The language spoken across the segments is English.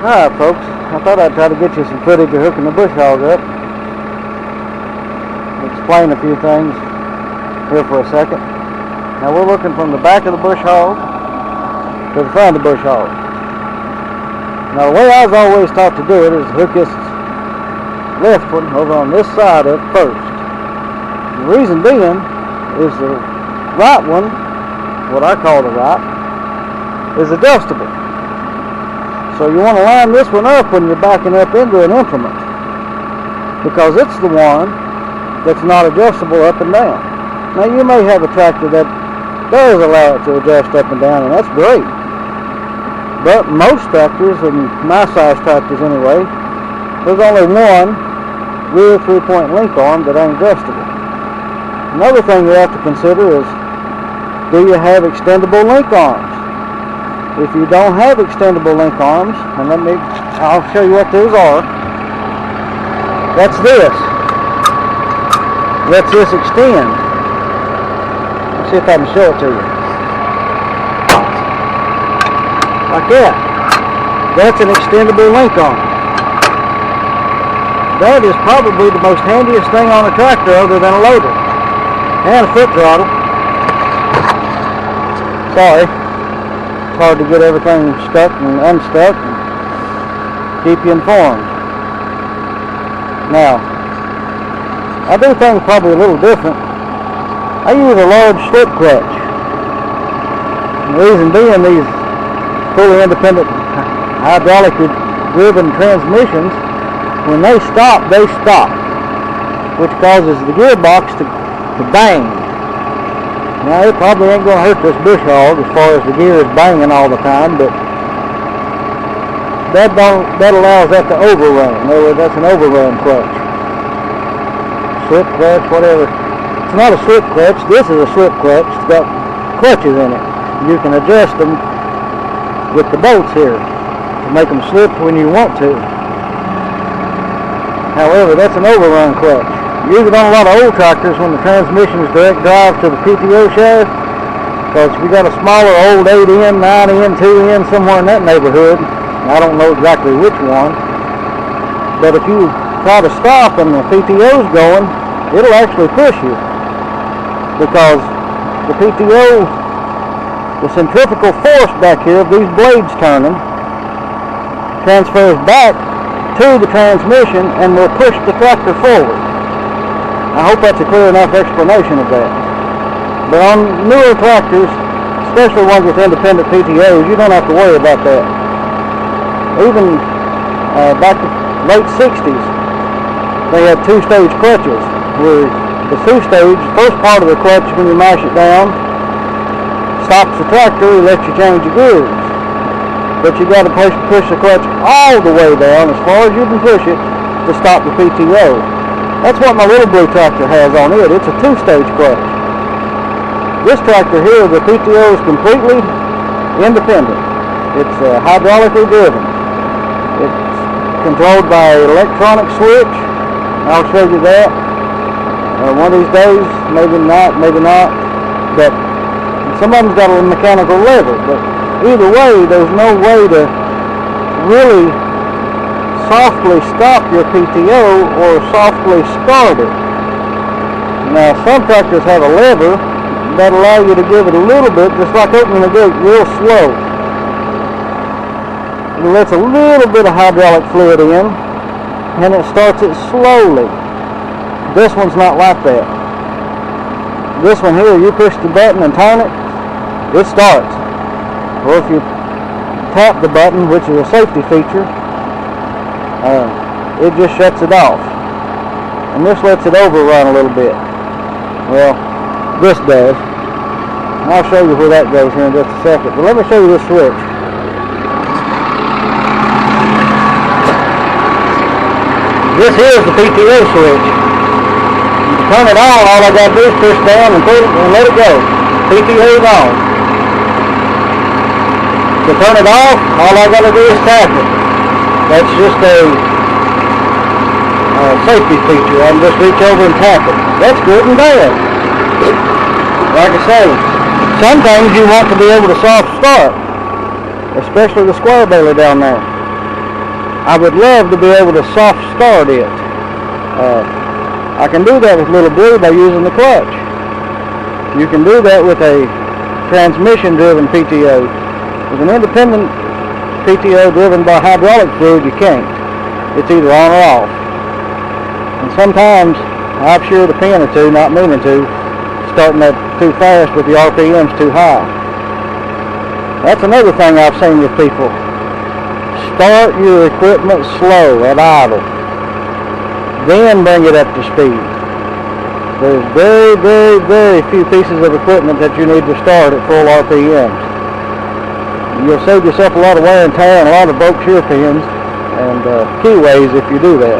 Alright folks, I thought I'd try to get you some footage of hooking the Bush Hog up. Explain a few things here for a second. Now we're looking from the back of the Bush Hog to the front of the Bush Hog. Now the way I was always taught to do it is hook this left one over on this side up first. The reason being is the right one, what I call the right, is adjustable. So you want to line this one up when you're backing up into an implement, because it's the one that's not adjustable up and down. Now you may have a tractor that does allow it to adjust up and down, and that's great. But most tractors, and my size tractors anyway, there's only one rear 3-point link arm that ain't adjustable. Another thing you have to consider is, do you have extendable link arms? If you don't have extendable link arms, and I'll show you what those are. That's this. Lets this extend. Let's see if I can show it to you. Like that. That's an extendable link arm. That is probably the most handiest thing on a tractor other than a loader. And a foot throttle. Sorry. It's hard to get everything stuck and unstuck and keep you informed. Now, I do things probably a little different. I use a large slip clutch. The reason being, these fully independent hydraulically driven transmissions, when they stop, which causes the gearbox to bang. Now it probably ain't going to hurt this Bush Hog as far as the gear is banging all the time, but that allows that to overrun. In other words, that's an overrun clutch. Slip clutch, whatever. It's not a slip clutch. This is a slip clutch. It's got clutches in it. You can adjust them with the bolts here to make them slip when you want to. However, that's an overrun clutch. Use it on a lot of old tractors when the transmission is direct drive to the PTO shaft, because if you got a smaller old 8N, 9N, 2N, somewhere in that neighborhood, I don't know exactly which one, but if you try to stop and the PTO's going, it'll actually push you, because the PTO, the centrifugal force back here of these blades turning, transfers back to the transmission and will push the tractor forward. I hope that's a clear enough explanation of that. But on newer tractors, especially ones with independent PTOs, you don't have to worry about that. Even back in the late 60s, they had two-stage clutches, where the two-stage, first part of the clutch, when you mash it down, stops the tractor and lets you change your gears. But you got to push the clutch all the way down, as far as you can push it, to stop the PTO. That's what my little blue tractor has on it. It's a two-stage clutch. This tractor here, the PTO is completely independent. It's hydraulically driven. It's controlled by an electronic switch. I'll show you that. One of these days, maybe not. But some of them's got a mechanical lever. But either way, there's no way to really softly stop your PTO or softly start it. Now some tractors have a lever that allow you to give it a little bit, just like opening the gate, real slow. It lets a little bit of hydraulic fluid in and it starts it slowly. This one's not like that. This one here, you push the button and turn it, it starts. Or if you tap the button, which is a safety feature, it just shuts it off. And this lets it overrun a little bit. Well, this does. And I'll show you where that goes here in just a second. But let me show you this switch. This is the PTO switch. You turn it on, all I got to do is push down and pull it and let it go. PTO's on. To turn it off, all I got to do is tap it. That's just a safety feature. I can just reach over and tap it. That's good and bad. Like I say, sometimes you want to be able to soft start, especially the square baler down there. I would love to be able to soft start it. I can do that with Little Blue by using the clutch. You can do that with a transmission driven PTO. With an independent PTO driven by hydraulic fluid, you can't. It's either on or off. And sometimes I've sheared a pin or two, not meaning to, starting that too fast with the RPMs too high. That's another thing I've seen with people. Start your equipment slow at idle, then bring it up to speed. There's very, very, very few pieces of equipment that you need to start at full RPMs. You'll save yourself a lot of wear and tear and a lot of broke shear pins and keyways if you do that.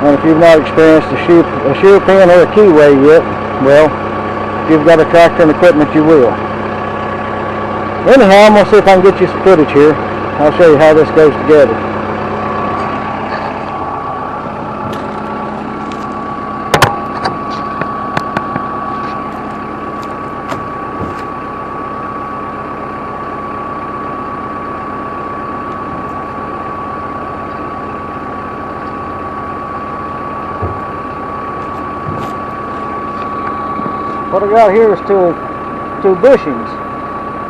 And if you've not experienced a shear pin or a keyway yet, well, if you've got a tractor and equipment, you will. Anyhow, I'm going to see if I can get you some footage here. I'll show you how this goes together. What I got here is two bushings.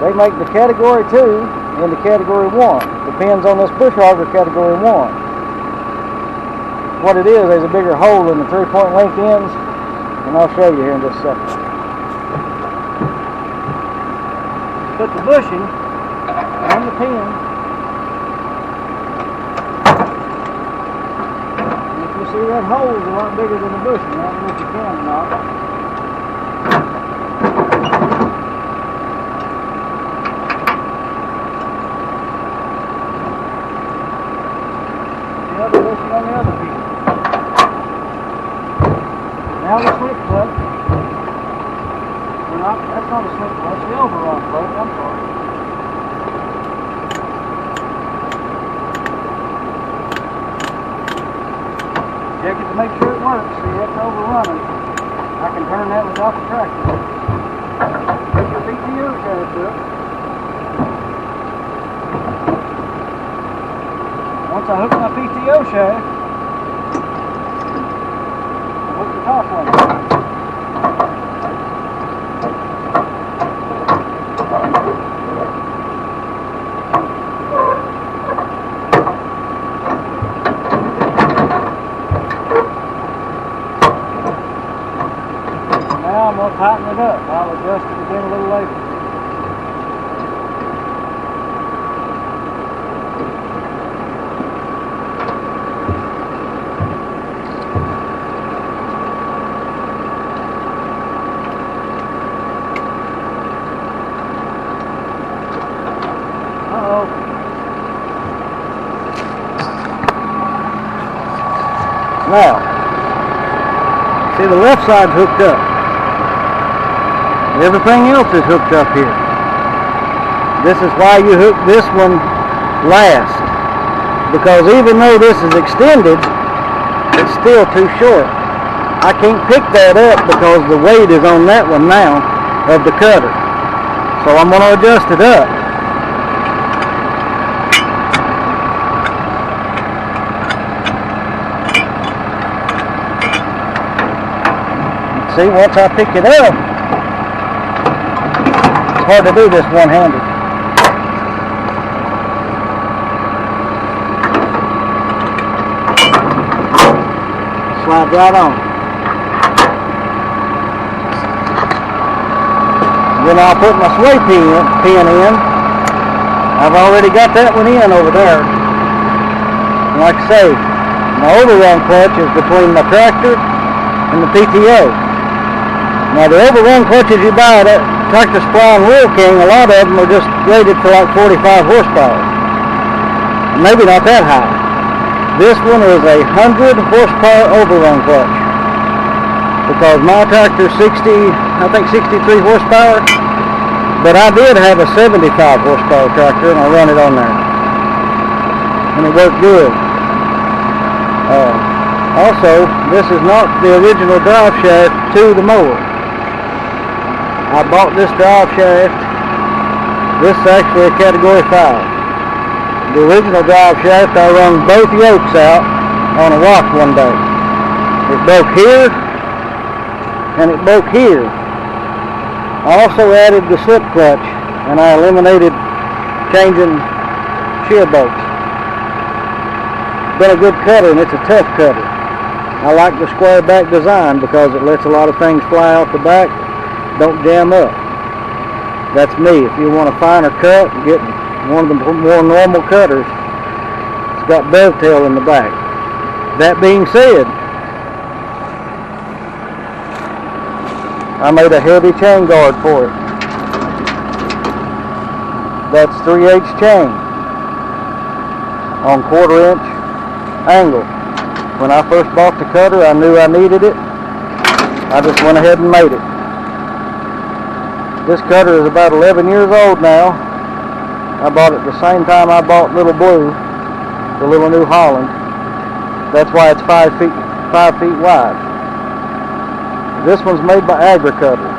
They make the category 2 and the category 1. Depends on this Bush Hog or category 1. What it is, there's a bigger hole in the 3-point link ends, and I'll show you here in just a second. Put the bushing on the pin. And if you see that hole is a lot bigger than the bushing, I don't know if you can or not. On the other piece. Now the slip plate. That's not a slip plate, it's the overrun plate, I'm sorry. Check it to make sure it works. See, that's overrunning. I can turn that without the tractor. Put your PTO shaft up. Once I hook my PTO shaft, I hook the top one. Now I'm going to tighten it up. I'll adjust it again a little later. Now, see the left side's hooked up. Everything else is hooked up here. This is why you hook this one last. Because even though this is extended, it's still too short. I can't pick that up because the weight is on that one now of the cutter. So I'm going to adjust it up. See, once I pick it up, it's hard to do this one-handed. Slide right on. Then I'll put my sway pin in. I've already got that one in over there. And like I say, my overrun clutch is between my tractor and the PTO. Now the overrun clutches you buy at Tractor Supply and Wheel King, a lot of them are just rated for like 45 horsepower. Maybe not that high. This one is a 100 horsepower overrun clutch. Because my tractor's 63 horsepower, but I did have a 75 horsepower tractor and I run it on there. And it worked good. Also, this is not the original drive shaft to the mower. I bought this drive shaft. This is actually a category 5. The original drive shaft, I run both yokes out on a rock one day. It broke here, and it broke here. I also added the slip clutch, and I eliminated changing shear bolts. Been a good cutter, and it's a tough cutter. I like the square back design because it lets a lot of things fly off the back, don't jam up. That's me. If you want a finer cut, get one of the more normal cutters. It's got dovetail in the back. That being said, I made a heavy chain guard for it. That's 3/8 chain on 1/4 inch angle. When I first bought the cutter, I knew I needed it. I just went ahead and made it. This cutter is about 11 years old now. I bought it the same time I bought Little Blue, the little New Holland. That's why it's 5 feet wide. This one's made by Agri-Cutter.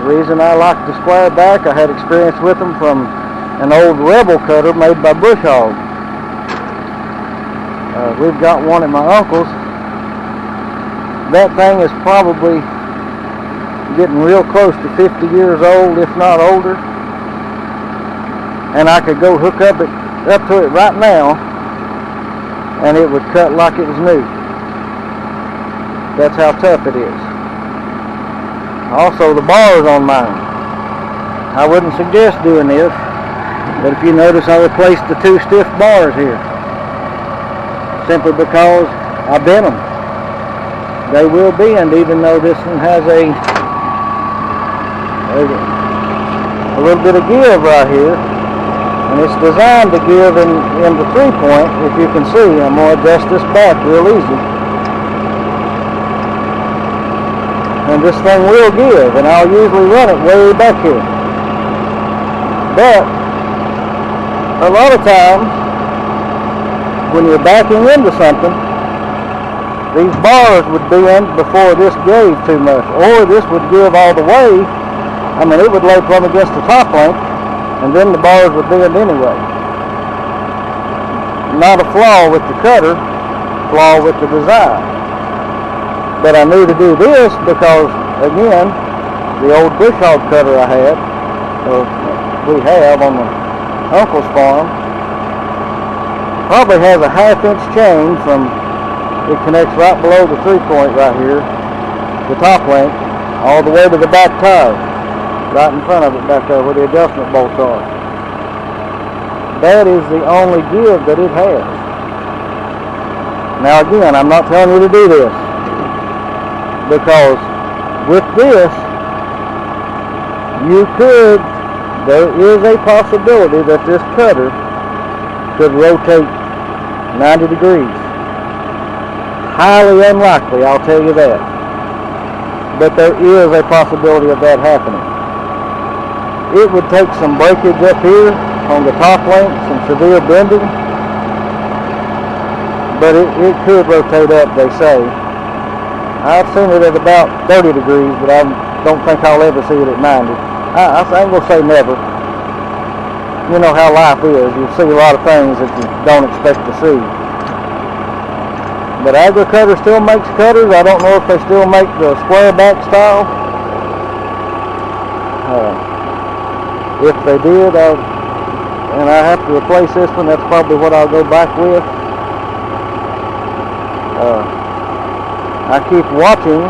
The reason I like the square back, I had experience with them from an old Rebel cutter made by Bush Hog. We've got one at my uncle's. That thing is probably getting real close to 50 years old, if not older. And I could go hook up to it right now, and it would cut like it was new. That's how tough it is. Also, the bars on mine. I wouldn't suggest doing this, but if you notice, I replaced the 2 stiff bars here. Simply because I bent them. They will bend, even though this one has a little bit of give right here. And it's designed to give in the 3-point. If you can see, I'm going to adjust this back real easy. And this thing will give, and I'll usually run it way back here. But a lot of times, when you're backing into something, these bars would bend before this gave too much, or this would give all the way. I mean, it would lay plumb against the top link, and then the bars would bend anyway. Not a flaw with the cutter, flaw with the design. But I knew to do this because, again, the old Bush Hog cutter I had, or we have on the uncle's farm, probably has a 1/2 inch chain from, it connects right below the 3-point right here, the top link, all the way to the back tire, right in front of it back there where the adjustment bolts are. That is the only give that it has. Now again, I'm not telling you to do this, because with this, there is a possibility that this cutter could rotate 90 degrees. Highly unlikely, I'll tell you that. But there is a possibility of that happening. It would take some breakage up here on the top link, some severe bending, but it could rotate up, they say. I've seen it at about 30 degrees, but I don't think I'll ever see it at 90. I ain't gonna say never. You know how life is. You see a lot of things that you don't expect to see. But Agri-Cutter still makes cutters. I don't know if they still make the square back style. If they did, and I have to replace this one, that's probably what I'll go back with. I keep watching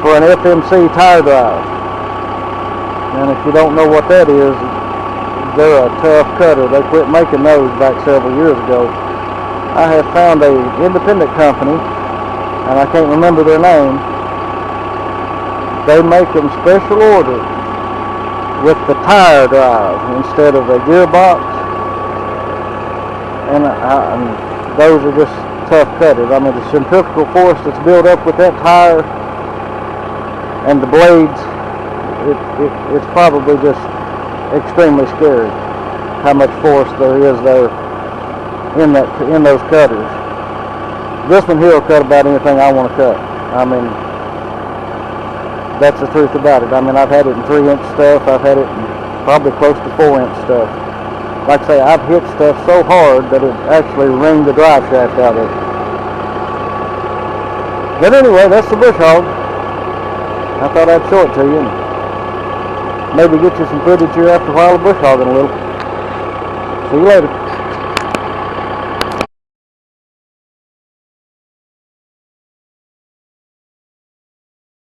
for an FMC tire drive. And if you don't know what that is, they're a tough cutter. They quit making those back several years ago. I have found a independent company, and I can't remember their name. They make them special order with the tire drive instead of a gearbox. And those are just tough cutters. I mean, the centrifugal force that's built up with that tire and the blades, it's probably just extremely scary how much force there is there in those cutters. This one here will cut about anything I want to cut. I mean, that's the truth about it. I mean, I've had it in 3-inch stuff. I've had it in probably close to 4-inch stuff. Like I say, I've hit stuff so hard that it actually wringed the drive shaft out of it. But anyway, that's the Bush Hog. I thought I'd show it to you and maybe get you some footage here after a while of bush hogging a little. See you later.